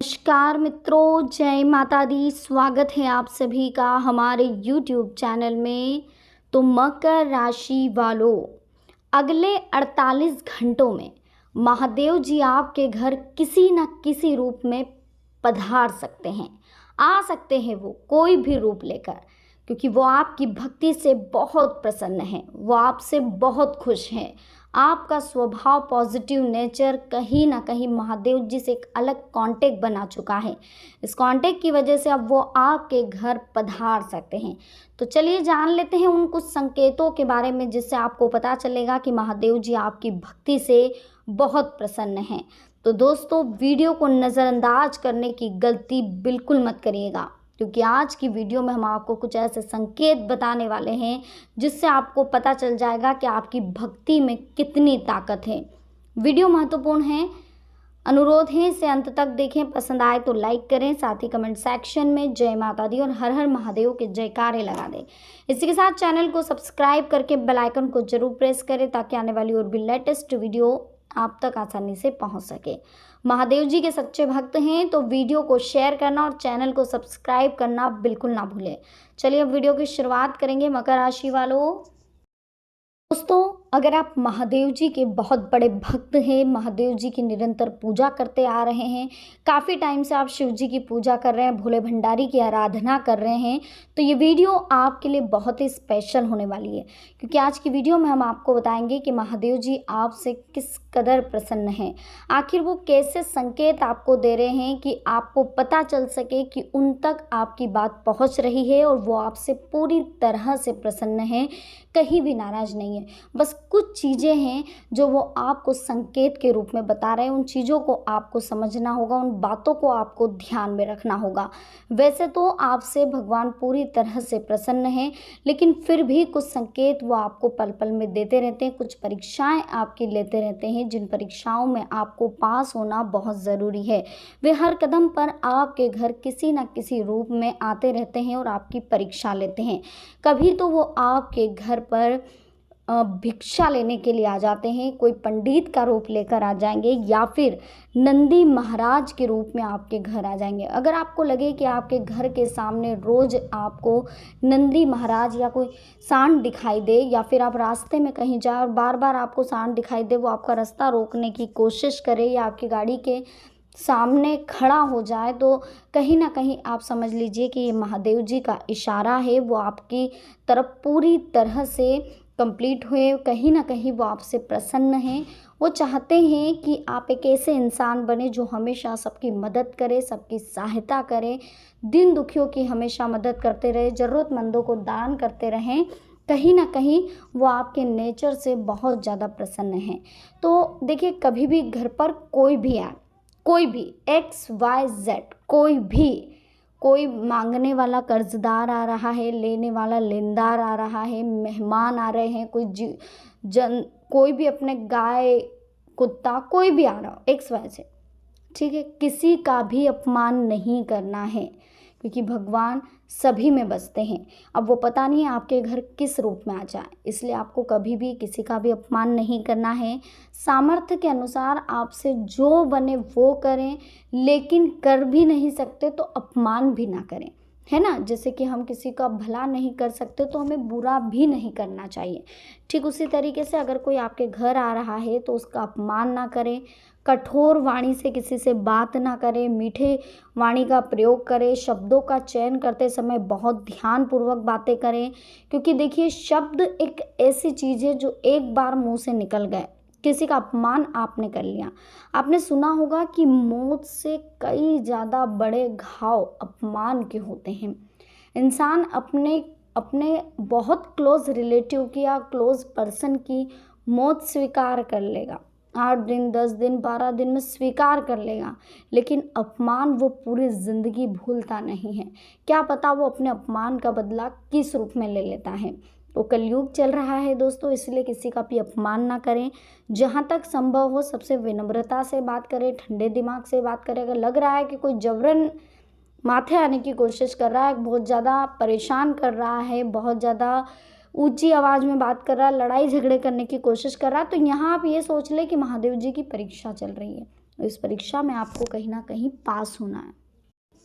नमस्कार मित्रों, जय माता दी। स्वागत है आप सभी का हमारे YouTube चैनल में। तो मकर राशि वालों, अगले 48 घंटों में महादेव जी आपके घर किसी न किसी रूप में पधार सकते हैं। आ सकते हैं वो कोई भी रूप लेकर, क्योंकि वो आपकी भक्ति से बहुत प्रसन्न हैं, वो आपसे बहुत खुश हैं। आपका स्वभाव पॉजिटिव नेचर कहीं ना कहीं महादेव जी से एक अलग कांटेक्ट बना चुका है। इस कांटेक्ट की वजह से अब वो आपके घर पधार सकते हैं। तो चलिए जान लेते हैं उन कुछ संकेतों के बारे में, जिससे आपको पता चलेगा कि महादेव जी आपकी भक्ति से बहुत प्रसन्न हैं। तो दोस्तों, वीडियो को नज़रअंदाज करने की गलती बिल्कुल मत करिएगा, क्योंकि आज की वीडियो में हम आपको कुछ ऐसे संकेत बताने वाले हैं जिससे आपको पता चल जाएगा कि आपकी भक्ति में कितनी ताकत है। वीडियो महत्वपूर्ण है, अनुरोध है इसे अंत तक देखें। पसंद आए तो लाइक करें, साथ ही कमेंट सेक्शन में जय माता दी और हर हर महादेव के जयकारे लगा दें। इसी के साथ चैनल को सब्सक्राइब करके बेल आइकन को जरूर प्रेस करें, ताकि आने वाली और भी लेटेस्ट वीडियो आप तक आसानी से पहुंच सके। महादेव जी के सच्चे भक्त हैं तो वीडियो को शेयर करना और चैनल को सब्सक्राइब करना बिल्कुल ना भूलें। चलिए अब वीडियो की शुरुआत करेंगे। मकर राशि वालों, दोस्तों, अगर आप महादेव जी के बहुत बड़े भक्त हैं, महादेव जी की निरंतर पूजा करते आ रहे हैं, काफ़ी टाइम से आप शिव जी की पूजा कर रहे हैं, भोले भंडारी की आराधना कर रहे हैं, तो ये वीडियो आपके लिए बहुत ही स्पेशल होने वाली है। क्योंकि आज की वीडियो में हम आपको बताएंगे कि महादेव जी आपसे किस कदर प्रसन्न हैं। आखिर वो कैसे संकेत आपको दे रहे हैं कि आपको पता चल सके कि उन तक आपकी बात पहुंच रही है और वो आपसे पूरी तरह से प्रसन्न हैं, कहीं भी नाराज़ नहीं है। बस कुछ चीज़ें हैं जो वो आपको संकेत के रूप में बता रहे हैं, उन चीज़ों को आपको समझना होगा, उन बातों को आपको ध्यान में रखना होगा। वैसे तो आपसे भगवान पूरी तरह से प्रसन्न हैं, लेकिन फिर भी कुछ संकेत वो आपको पल पल में देते रहते हैं, कुछ परीक्षाएं आपकी लेते रहते हैं, जिन परीक्षाओं में आपको पास होना बहुत ज़रूरी है। वे हर कदम पर आपके घर किसी न किसी रूप में आते रहते हैं और आपकी परीक्षा लेते हैं। कभी तो वो आपके घर पर भिक्षा लेने के लिए आ जाते हैं, कोई पंडित का रूप लेकर आ जाएंगे, या फिर नंदी महाराज के रूप में आपके घर आ जाएंगे। अगर आपको लगे कि आपके घर के सामने रोज़ आपको नंदी महाराज या कोई सांड दिखाई दे, या फिर आप रास्ते में कहीं जाए और बार बार आपको सांड दिखाई दे, वो आपका रास्ता रोकने की कोशिश करे या आपकी गाड़ी के सामने खड़ा हो जाए, तो कहीं ना कहीं आप समझ लीजिए कि ये महादेव जी का इशारा है। वो आपकी तरफ पूरी तरह से कंप्लीट हुए, कहीं ना कहीं वो आपसे प्रसन्न हैं। वो चाहते हैं कि आप एक ऐसे इंसान बने जो हमेशा सबकी मदद करे, सबकी सहायता करे, दिन दुखियों की हमेशा मदद करते रहे, ज़रूरतमंदों को दान करते रहें। कहीं ना कहीं वो आपके नेचर से बहुत ज़्यादा प्रसन्न हैं। तो देखिए, कभी भी घर पर कोई भी आए, कोई भी XYZ, कोई मांगने वाला कर्जदार आ रहा है, लेने वाला लेनदार आ रहा है, मेहमान आ रहे हैं, कोई भी अपने गाय कुत्ता कोई भी आ रहा हो, XYZ, ठीक है, किसी का भी अपमान नहीं करना है, क्योंकि भगवान सभी में बसते हैं। अब वो पता नहीं आपके घर किस रूप में आ जाए, इसलिए आपको कभी भी किसी का भी अपमान नहीं करना है। सामर्थ्य के अनुसार आपसे जो बने वो करें, लेकिन कर भी नहीं सकते तो अपमान भी ना करें, है ना। जैसे कि हम किसी का भला नहीं कर सकते तो हमें बुरा भी नहीं करना चाहिए। ठीक उसी तरीके से अगर कोई आपके घर आ रहा है तो उसका अपमान ना करें, कठोर वाणी से किसी से बात ना करें, मीठे वाणी का प्रयोग करें, शब्दों का चयन करते समय बहुत ध्यानपूर्वक बातें करें। क्योंकि देखिए, शब्द एक ऐसी चीज़ है जो एक बार मुंह से निकल गए, किसी का अपमान आपने कर लिया। आपने सुना होगा कि मौत से कई ज़्यादा बड़े घाव अपमान के होते हैं। इंसान अपने अपने बहुत क्लोज रिलेटिव की या क्लोज पर्सन की मौत स्वीकार कर लेगा, 8 दिन 10 दिन 12 दिन में स्वीकार कर लेगा, लेकिन अपमान वो पूरी ज़िंदगी भूलता नहीं है। क्या पता वो अपने अपमान का बदला किस रूप में ले लेता है। तो कलयुग चल रहा है दोस्तों, इसलिए किसी का भी अपमान ना करें। जहाँ तक संभव हो सबसे विनम्रता से बात करें, ठंडे दिमाग से बात करें। अगर लग रहा है कि कोई जबरन माथे आने की कोशिश कर रहा है, बहुत ज़्यादा परेशान कर रहा है, बहुत ज़्यादा ऊंची आवाज़ में बात कर रहा है, लड़ाई झगड़े करने की कोशिश कर रहा है, तो यहाँ आप ये सोच लें कि महादेव जी की परीक्षा चल रही है। और इस परीक्षा में आपको कहीं ना कहीं पास होना है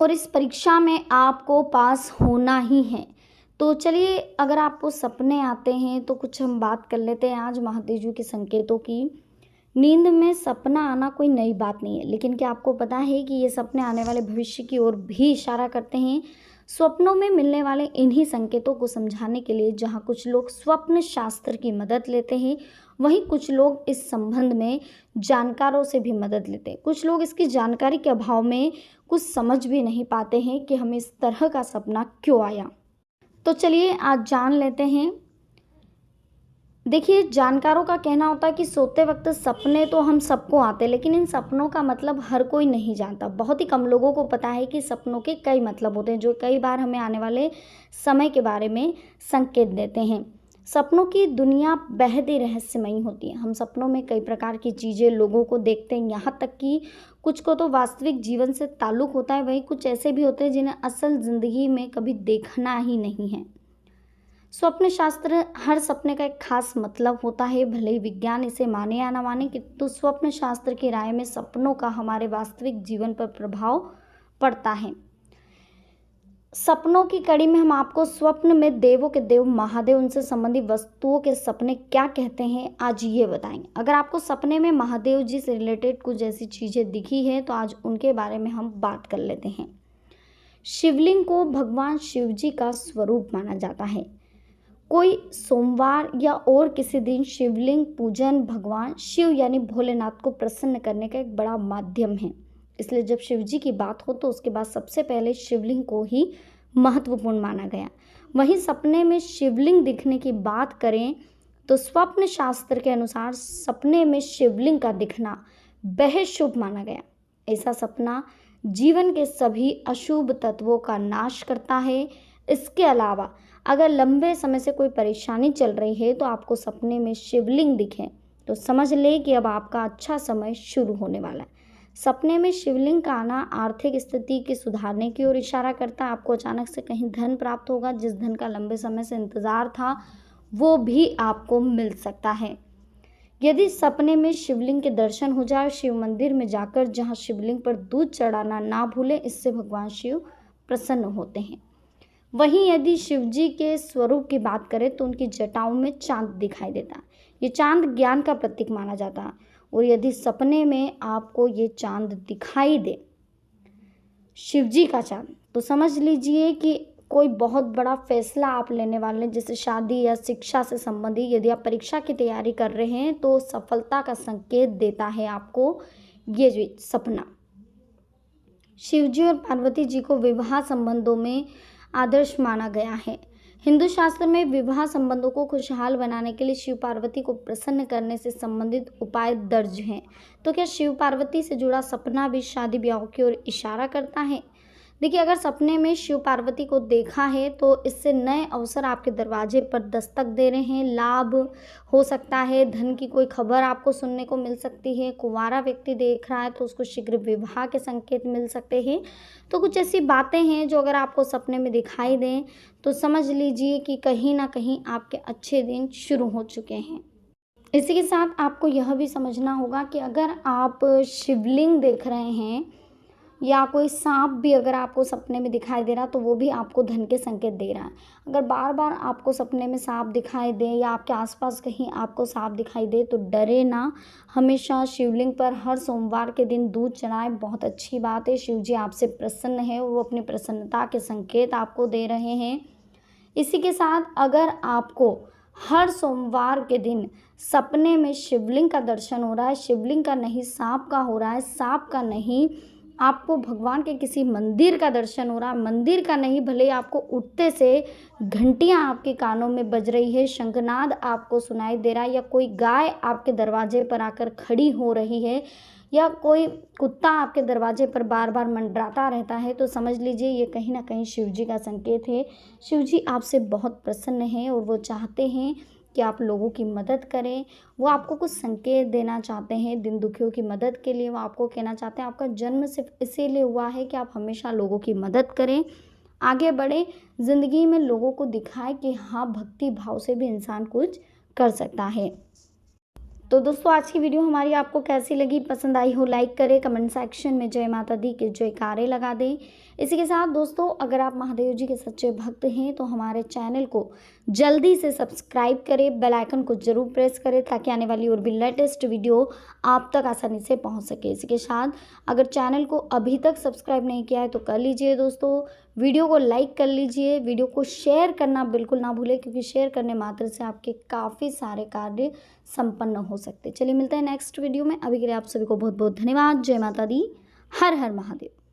और इस परीक्षा में आपको पास होना ही है। तो चलिए, अगर आपको सपने आते हैं तो कुछ हम बात कर लेते हैं आज महादेव जी के संकेतों की। नींद में सपना आना कोई नई बात नहीं है, लेकिन क्या आपको पता है कि ये सपने आने वाले भविष्य की ओर भी इशारा करते हैं। स्वप्नों में मिलने वाले इन्हीं संकेतों को समझाने के लिए जहाँ कुछ लोग स्वप्न शास्त्र की मदद लेते हैं, वहीं कुछ लोग इस संबंध में जानकारों से भी मदद लेते हैं। कुछ लोग इसकी जानकारी के अभाव में कुछ समझ भी नहीं पाते हैं कि हमें इस तरह का सपना क्यों आया। तो चलिए आज जान लेते हैं। देखिए, जानकारों का कहना होता है कि सोते वक्त सपने तो हम सबको आते हैं, लेकिन इन सपनों का मतलब हर कोई नहीं जानता। बहुत ही कम लोगों को पता है कि सपनों के कई मतलब होते हैं, जो कई बार हमें आने वाले समय के बारे में संकेत देते हैं। सपनों की दुनिया बेहद ही रहस्यमयी होती है। हम सपनों में कई प्रकार की चीज़ें, लोगों को देखते हैं, यहाँ तक कि कुछ को तो वास्तविक जीवन से ताल्लुक़ होता है, वहीं कुछ ऐसे भी होते हैं जिन्हें असल ज़िंदगी में कभी देखना ही नहीं है। स्वप्न शास्त्र हर सपने का एक खास मतलब होता है, भले ही विज्ञान इसे माने या ना माने, किंतु स्वप्न शास्त्र की राय में सपनों का हमारे वास्तविक जीवन पर प्रभाव पड़ता है। सपनों की कड़ी में हम आपको स्वप्न में देवों के देव महादेव, उनसे संबंधित वस्तुओं के सपने क्या कहते हैं, आज ये बताएंगे। अगर आपको सपने में महादेव जी से रिलेटेड कुछ ऐसी चीज़ें दिखी है तो आज उनके बारे में हम बात कर लेते हैं। शिवलिंग को भगवान शिव जी का स्वरूप माना जाता है। कोई सोमवार या और किसी दिन शिवलिंग पूजन भगवान शिव यानी भोलेनाथ को प्रसन्न करने का एक बड़ा माध्यम है। इसलिए जब शिव जी की बात हो तो उसके बाद सबसे पहले शिवलिंग को ही महत्वपूर्ण माना गया। वहीं सपने में शिवलिंग दिखने की बात करें तो स्वप्न शास्त्र के अनुसार सपने में शिवलिंग का दिखना बेहद शुभ माना गया। ऐसा सपना जीवन के सभी अशुभ तत्वों का नाश करता है। इसके अलावा अगर लंबे समय से कोई परेशानी चल रही है तो आपको सपने में शिवलिंग दिखे तो समझ ले कि अब आपका अच्छा समय शुरू होने वाला है। सपने में शिवलिंग का आना आर्थिक स्थिति के सुधारने की ओर इशारा करता है। आपको अचानक से कहीं धन प्राप्त होगा, जिस धन का लंबे समय से इंतज़ार था वो भी आपको मिल सकता है। यदि सपने में शिवलिंग के दर्शन हो जाए, शिव मंदिर में जाकर जहाँ शिवलिंग पर दूध चढ़ाना ना भूलें, इससे भगवान शिव प्रसन्न होते हैं। वहीं यदि शिव जी के स्वरूप की बात करें तो उनकी जटाओं में चांद दिखाई देता है। ये चांद ज्ञान का प्रतीक माना जाता है और यदि सपने में आपको ये चांद दिखाई दे, शिव जी का चांद, तो समझ लीजिए कि कोई बहुत बड़ा फैसला आप लेने वाले हैं, जैसे शादी या शिक्षा से संबंधित। यदि आप परीक्षा की तैयारी कर रहे हैं तो सफलता का संकेत देता है आपको ये जो सपना। शिव जी और पार्वती जी को विवाह संबंधों में आदर्श माना गया है। हिंदू शास्त्र में विवाह संबंधों को खुशहाल बनाने के लिए शिव पार्वती को प्रसन्न करने से संबंधित उपाय दर्ज हैं। तो क्या शिव पार्वती से जुड़ा सपना भी शादी ब्याह की ओर इशारा करता है? देखिए, अगर सपने में शिव पार्वती को देखा है तो इससे नए अवसर आपके दरवाजे पर दस्तक दे रहे हैं। लाभ हो सकता है, धन की कोई खबर आपको सुनने को मिल सकती है। कुंवारा व्यक्ति देख रहा है तो उसको शीघ्र विवाह के संकेत मिल सकते हैं। तो कुछ ऐसी बातें हैं जो अगर आपको सपने में दिखाई दें तो समझ लीजिए कि कहीं ना कहीं आपके अच्छे दिन शुरू हो चुके हैं। इसी के साथ आपको यह भी समझना होगा कि अगर आप शिवलिंग देख रहे हैं या कोई सांप भी अगर आपको सपने में दिखाई दे रहा तो वो भी आपको धन के संकेत दे रहा है। अगर बार बार आपको सपने में सांप दिखाई दे या आपके आसपास कहीं आपको सांप दिखाई दे तो डरे ना। हमेशा शिवलिंग पर हर सोमवार के दिन दूध चढ़ाएं, बहुत अच्छी बात है। शिव जी आपसे प्रसन्न है, वो अपनी प्रसन्नता के संकेत आपको दे रहे हैं। इसी के साथ अगर आपको हर सोमवार के दिन सपने में शिवलिंग का दर्शन हो रहा है, शिवलिंग का नहीं सांप का हो रहा है, सांप का नहीं, आपको भगवान के किसी मंदिर का दर्शन हो रहा है, मंदिर का नहीं, भले आपको उठते से घंटियां आपके कानों में बज रही है, शंखनाद आपको सुनाई दे रहा है, या कोई गाय आपके दरवाजे पर आकर खड़ी हो रही है, या कोई कुत्ता आपके दरवाजे पर बार बार मंडराता रहता है, तो समझ लीजिए ये कहीं ना कहीं शिव जी का संकेत है। शिव जी आपसे बहुत प्रसन्न हैं और वो चाहते हैं कि आप लोगों की मदद करें। वो आपको कुछ संकेत देना चाहते हैं दिन दुखियों की मदद के लिए। वो आपको कहना चाहते हैं आपका जन्म सिर्फ इसीलिए हुआ है कि आप हमेशा लोगों की मदद करें, आगे बढ़े, ज़िंदगी में लोगों को दिखाए कि हाँ, भक्ति भाव से भी इंसान कुछ कर सकता है। तो दोस्तों आज की वीडियो हमारी आपको कैसी लगी, पसंद आई हो लाइक करें, कमेंट सेक्शन में जय माता दी के जयकारे लगा दें। इसी के साथ दोस्तों अगर आप महादेव जी के सच्चे भक्त हैं तो हमारे चैनल को जल्दी से सब्सक्राइब करें, बेल आइकन को जरूर प्रेस करें ताकि आने वाली और भी लेटेस्ट वीडियो आप तक आसानी से पहुंच सके। इसी के साथ अगर चैनल को अभी तक सब्सक्राइब नहीं किया है तो कर लीजिए दोस्तों, वीडियो को लाइक कर लीजिए, वीडियो को शेयर करना बिल्कुल ना भूलें क्योंकि शेयर करने मात्र से आपके काफ़ी सारे कार्य संपन्न हो सकते। चलिए मिलते हैं नेक्स्ट वीडियो में, अभी के लिए आप सभी को बहुत बहुत धन्यवाद। जय माता दी, हर हर महादेव।